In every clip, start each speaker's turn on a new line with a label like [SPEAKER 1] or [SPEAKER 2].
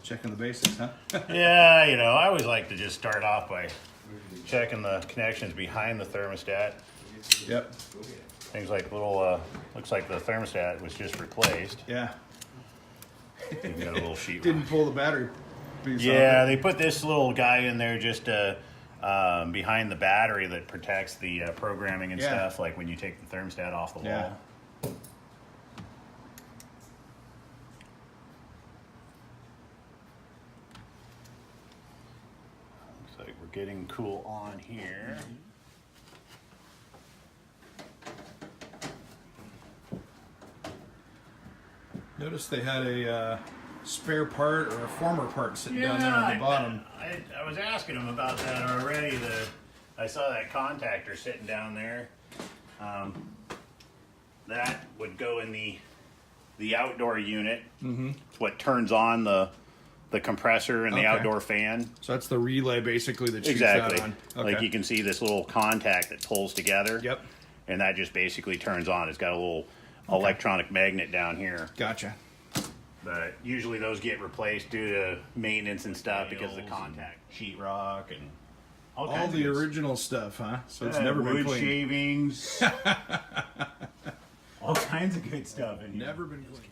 [SPEAKER 1] Checking the basics, huh?
[SPEAKER 2] Yeah, you know, I always like to just start off by checking the connections behind the thermostat.
[SPEAKER 1] Yep.
[SPEAKER 2] Things like little, looks like the thermostat was just replaced.
[SPEAKER 1] Yeah.
[SPEAKER 2] You've got a little sheet.
[SPEAKER 1] Didn't pull the battery piece
[SPEAKER 2] Yeah,
[SPEAKER 1] off.
[SPEAKER 2] they put this little guy in there just behind the battery that protects the programming and stuff, like when you take the thermostat off the wall. Looks like we're getting cool on here.
[SPEAKER 1] Noticed they had a spare part or a former part sitting down there on the bottom.
[SPEAKER 2] I was asking him about that already. I saw that contactor sitting down there. That would go in the outdoor unit. Mm-hmm. It's what turns on the compressor and the outdoor fan.
[SPEAKER 1] So that's the relay basically that shoots
[SPEAKER 2] Exactly.
[SPEAKER 1] that on. Okay.
[SPEAKER 2] Like you can see this little contact that pulls together.
[SPEAKER 1] Yep.
[SPEAKER 2] And that just basically turns on. It's got a little electronic magnet down here.
[SPEAKER 1] Gotcha.
[SPEAKER 2] But usually those get replaced due to maintenance and stuff because of the contact. Sheetrock and all kinds
[SPEAKER 1] the
[SPEAKER 2] of good
[SPEAKER 1] original stuff, huh? So it's never been
[SPEAKER 2] wood
[SPEAKER 1] cleaned.
[SPEAKER 2] shavings. All kinds of good stuff in here.
[SPEAKER 1] Never been cleaned.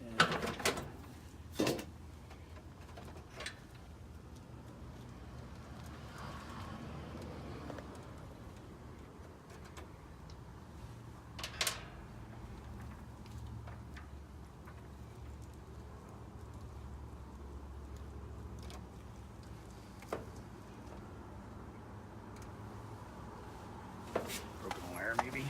[SPEAKER 2] Broken wire, maybe.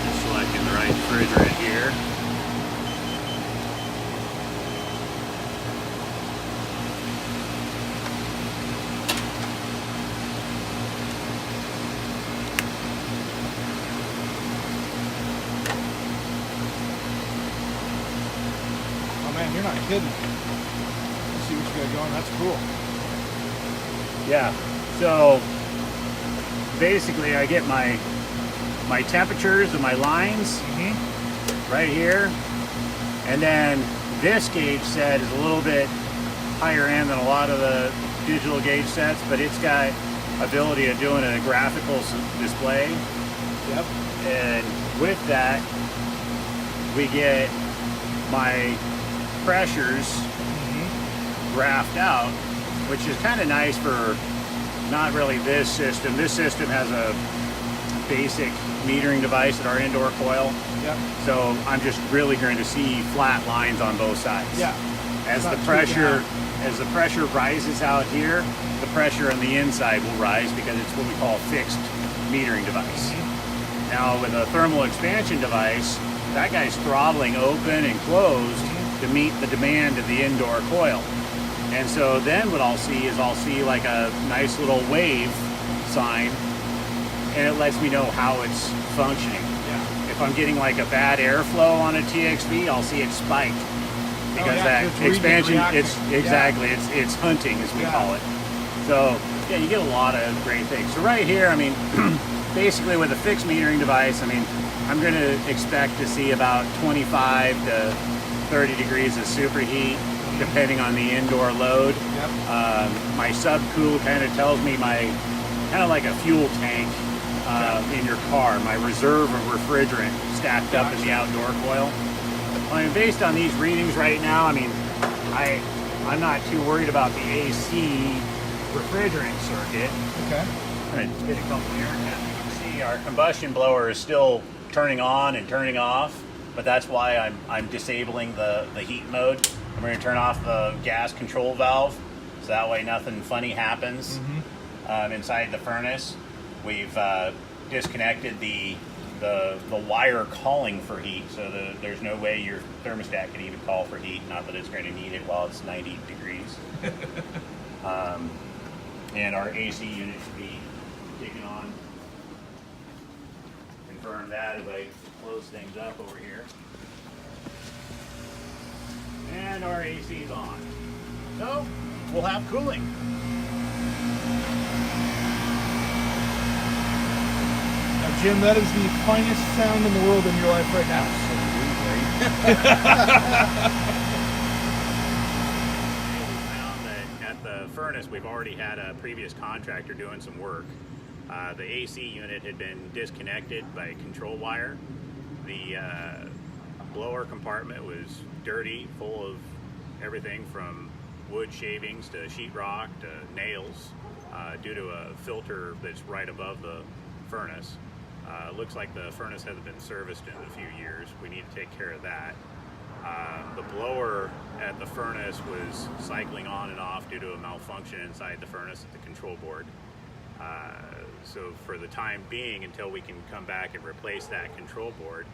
[SPEAKER 2] Just selecting the right refrigerant here.
[SPEAKER 1] Oh man, you're not kidding. Let's see what you got going. That's cool.
[SPEAKER 2] Yeah, so basically I get my temperatures and my lines right here, and then this gauge set is a little bit higher end than a lot of the digital gauge sets, but it's got ability of doing a graphical display.
[SPEAKER 1] Yep.
[SPEAKER 2] And with that we get my pressures graphed out, which is kind of nice for not really this system. This system has a basic metering device at our indoor coil.
[SPEAKER 1] Yep.
[SPEAKER 2] So I'm just really going to see flat lines on both sides.
[SPEAKER 1] Yeah.
[SPEAKER 2] As
[SPEAKER 1] Not
[SPEAKER 2] the
[SPEAKER 1] too
[SPEAKER 2] pressure rises out here, the pressure on the inside will rise because it's what we call a fixed metering device. Now with a thermal expansion device, that guy's throttling open and closed to meet the demand of the indoor coil. And so then what I'll see is like a nice little wave sign, and it lets me know how it's functioning.
[SPEAKER 1] Yeah.
[SPEAKER 2] If I'm getting like a bad airflow on a TXV, I'll see it spiked because that
[SPEAKER 1] it's
[SPEAKER 2] expansion,
[SPEAKER 1] reacting.
[SPEAKER 2] it's hunting as we call it. So yeah, you get a lot of great things. So right here, I mean, basically with a fixed metering device, I mean, I'm going to expect to see about 25 to 30 degrees of superheat depending on the indoor load.
[SPEAKER 1] Yep.
[SPEAKER 2] My subcool kind of tells me kind of like a fuel tank in your car, my reserve of refrigerant stacked up in the outdoor coil. I mean, based on these readings right now, I mean, I'm not too worried about the AC refrigerant circuit.
[SPEAKER 1] Okay.
[SPEAKER 2] I'm gonna get a couple air caps. You can see our combustion blower is still turning on and turning off, but that's why I'm disabling the heat mode. I'm going to turn off the gas control valve, so that way nothing funny happens inside the furnace. We've disconnected the wire calling for heat, so there's no way your thermostat can even call for heat. Not that it's going to need it while it's 90 degrees. And our AC unit should be kicking on. Confirm that as I close things up over here. And our AC is on. So we'll have cooling.
[SPEAKER 1] Now, Jim, that is the finest sound in the world in your life right now.
[SPEAKER 2] We found that at the furnace, we've already had a previous contractor doing some work. The AC unit had been disconnected by a control wire. The blower compartment was dirty, full of everything from wood shavings to sheetrock to nails due to a filter that's right above the furnace. Looks like the furnace hasn't been serviced in a few years. We need to take care of that. The blower at the furnace was cycling on and off due to a malfunction inside the furnace at the control board. So for the time being, until we can come back and replace that control board,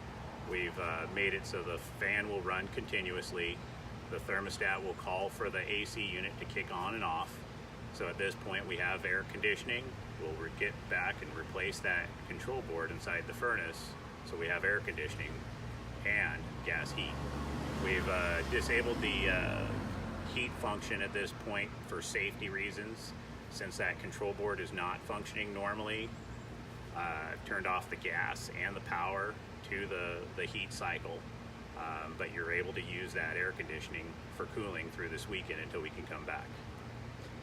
[SPEAKER 2] we've made it so the fan will run continuously. The thermostat will call for the AC unit to kick on and off. So at this point we have air conditioning. We'll get back and replace that control board inside the furnace so we have air conditioning and gas heat. We've disabled the heat function at this point for safety reasons. Since that control board is not functioning normally, turned off the gas and the power to the heat cycle, but you're able to use that air conditioning for cooling through this weekend until we can come back.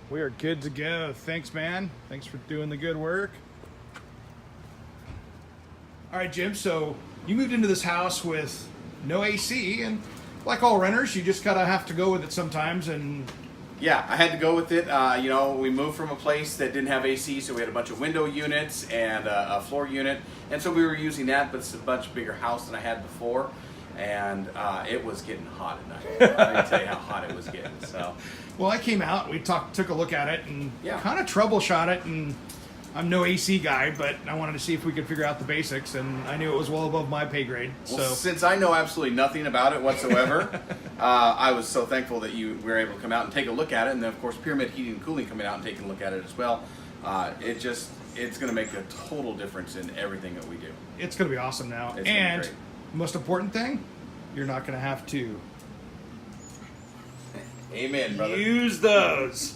[SPEAKER 1] We are good to go. Thanks, man. Thanks for doing the good work. All right, Jim, so you moved into this house with no AC, and like all renters, you just gotta have to go with it sometimes. And
[SPEAKER 3] yeah, I had to go with it. You know, we moved from a place that didn't have AC, so we had a bunch of window units and a floor unit, and so we were using that, but it's a much bigger house than I had before, and it was getting hot at night. I can tell you how hot it was getting. So,
[SPEAKER 1] well, I came out, we took a look at it, and
[SPEAKER 3] yeah,
[SPEAKER 1] kind of troubleshot it. And I'm no AC guy, but I wanted to see if we could figure out the basics, and I knew it was well above my pay grade.
[SPEAKER 3] Well,
[SPEAKER 1] so
[SPEAKER 3] since I know absolutely nothing about it whatsoever, I was so thankful that you were able to come out and take a look at it, and then of course Pyramid Heating and Cooling coming out and taking a look at it as well. It's going to make a total difference in everything that we do.
[SPEAKER 1] It's going to be awesome now.
[SPEAKER 3] It's
[SPEAKER 1] and
[SPEAKER 3] great.
[SPEAKER 1] Most important thing, you're not going to have to
[SPEAKER 3] Amen, brother.
[SPEAKER 1] use those.